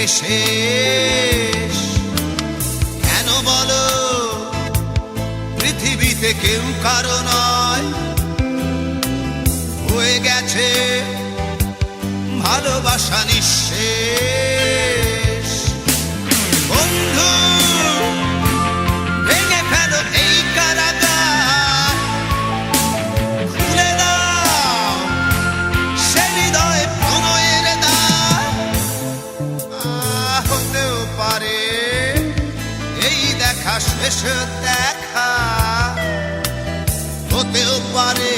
নিজেকে শেষ। কেন বলো পৃথিবীতে কেউ কারো নয়, হয়ে গেছে ভালোবাসা নিঃশেষ। বন্ধু ভেঙে ফেলো এই কারাগার, খুলে দাও সে হৃদয়ে প্রণয়ের দ্বার। হতেও পারে এই দেখা শেষ দেখা, হতেও পারে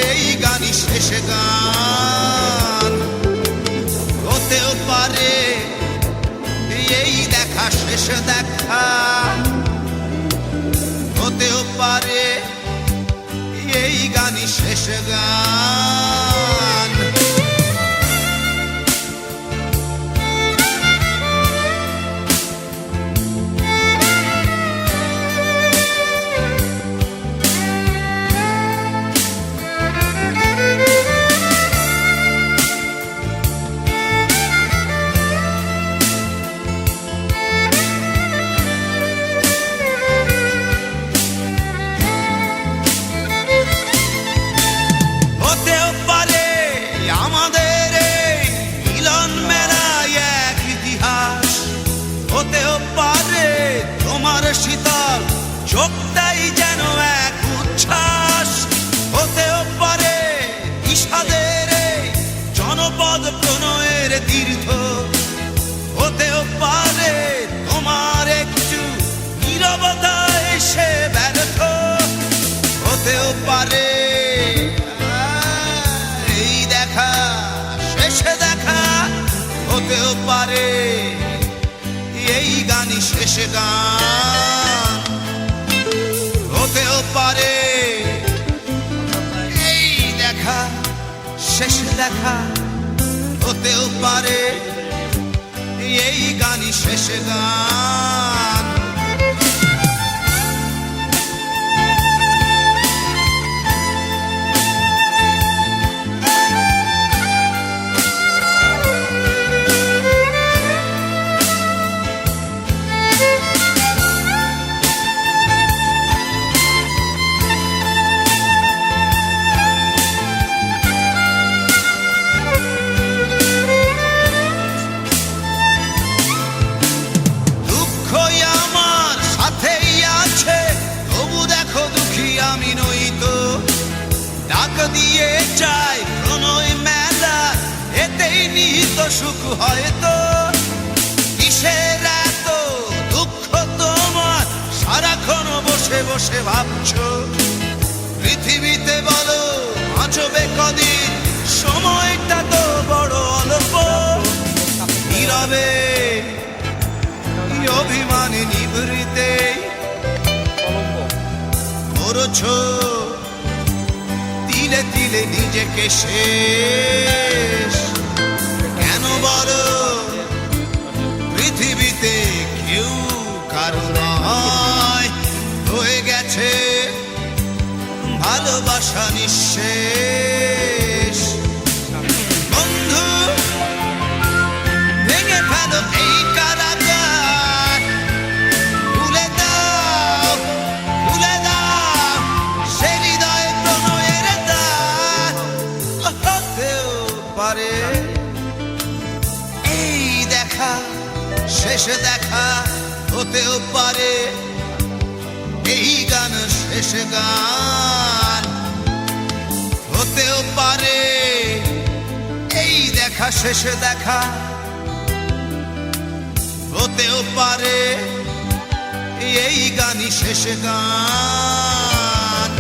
এই গানই শেষ গান, হতেও পারে এই দেখা শেষ দেখা, হতেও পারে এই গানই শেষ গান। শীতল চোখটাই যেন এক উচ্ছ্বাস, হতেও পারে বিষাদের জনপদ প্রণয়ের তীর্থ, হতেও পারে তোমার একটু নীরবতা এসে ব্যর্থ, হতেও পারে এই দেখা শেষে দেখা, হতেও পারে এই গানই শেষ গান, হতেও পারে এই দেখা শেষ দেখা, হতেও পারে এই গানই শেষ গান। আমি নই তো ডাক দিয়ে চাই প্রণয় মেলা, এতেই নিহিত সুখ হয়তো। কিসের এত দুঃখ তোমার সারাক্ষণ বসে বসে ভাবছো, পৃথিবীতে বলো বাঁচবে কদিন, সময়টা তো বড় অল্প। নীরবে অভিমানে নিভৃতে করছো তিলে তিলে নিজেকে শেষ। কেন বলো পৃথিবীতে কেউ কারো নয়, হয়ে গেছে ভালোবাসা নিঃশেষ। বন্ধু ভেঙে ফেলো এই কারাগার, খুলে দাও খুলে দাও সে হৃদয়ে প্রণয়ের দ্বার। হতেও পারে এই দেখা শেষ দেখা, হতেও পারে এই গান শেষ গান, হতেও পারে এই দেখা শেষ দেখা, হতেও পারে এই গানই শেষ গান।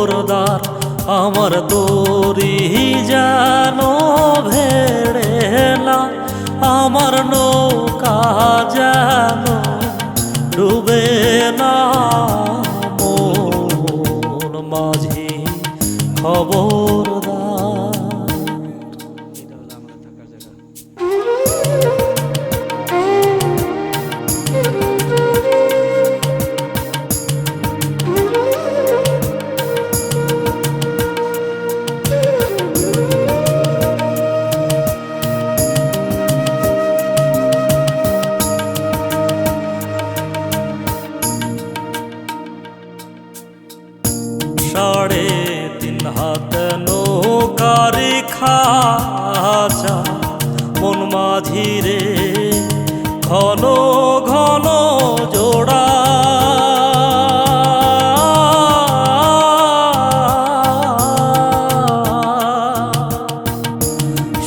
খবরদার আমার তরি যেন ভেড়ে না, আমার নৌকা যেন ডুবে না। মন মাঝি খবরদার। সাড়ে তিন হাত নৌকার খাঁচা মন মাঝিরে ঘন ঘন জোড়া।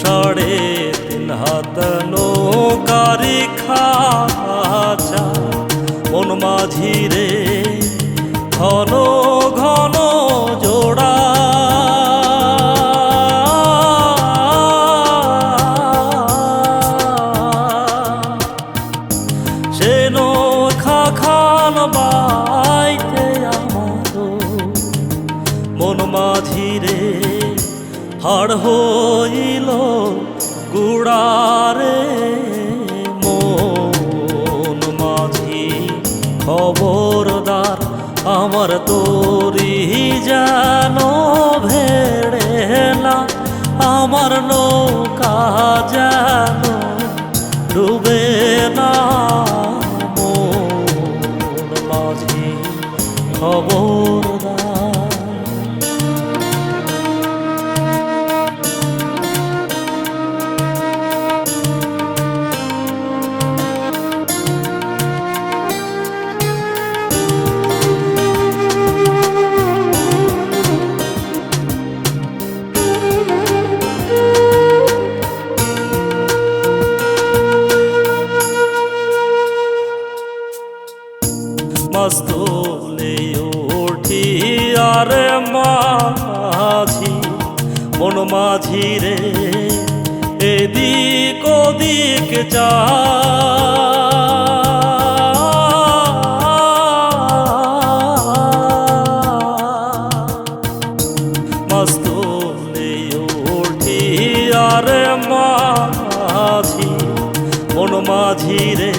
সাড়ে তিন হাত নৌকার খাঁচা মন মাঝিরে ঘন ঘন জোড়া। সে নৌকা খান বাইতে আমার মন মাঝিরে হাড় হইল গুড়ারে। মন মাঝি খবরদার আমার তরি যেন ভেড়ে না, আমার নৌকা যেন ডুবে না। মন মাঝি খবরদার। মস্তলে উঠি আরে মাঝি মন মাঝিরে এদিক ওদিক যা। মস্তলে উঠি আরে মাঝি মন মাঝিরে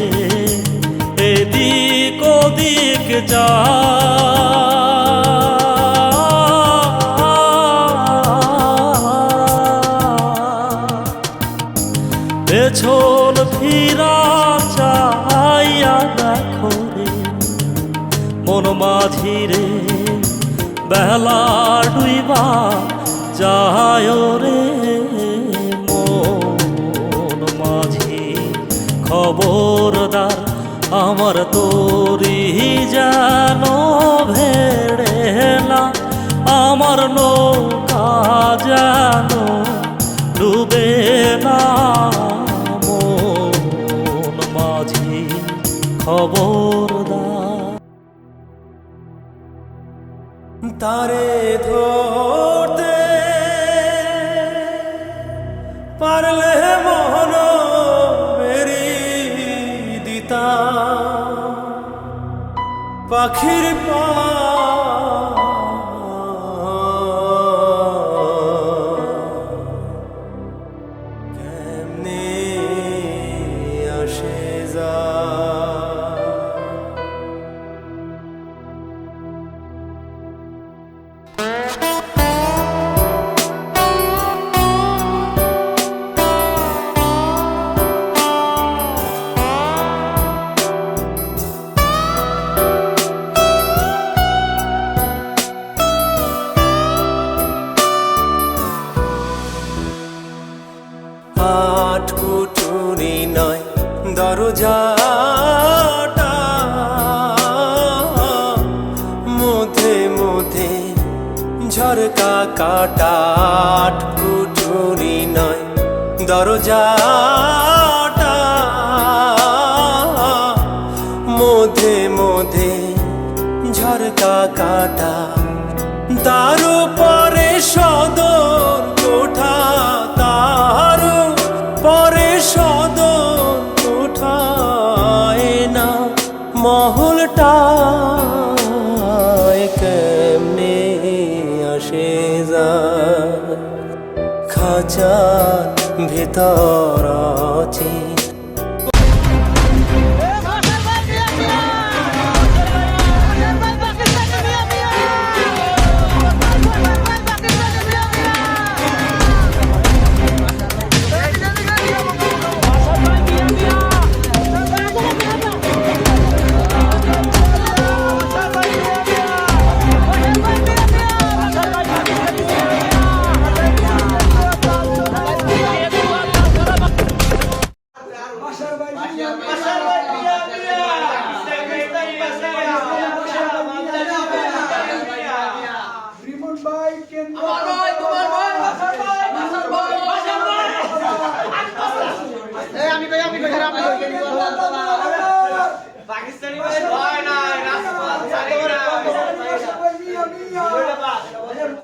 এদিক ওদিক যা। পেছন ফিরা চাইয়া দেখো রে মন মাঝিরে বেলা ডুইবা যায় রে। মন মাঝি খবরদার আমার তরি যেন ভেড়ে না, আমার নৌকা যেন ডুবে না। মন মাঝি খবরদার। তারে ধরতে পারলে মন মেরি দিতা পাখির পা কেমনে আসে যা। আটকুটুরি নয় দরজাটা, মধ্যে মধ্যে ঝরকা কাটা। আটকুটুরি নয় দরজাটা, মধ্যে মধ্যে ঝরকা কাটা। তার পরে সদর কোঠা, তার পরে সদর কোঠায় না মহলটা কেমনে আসে যায় খাঁচার ভেতর আছে। আমি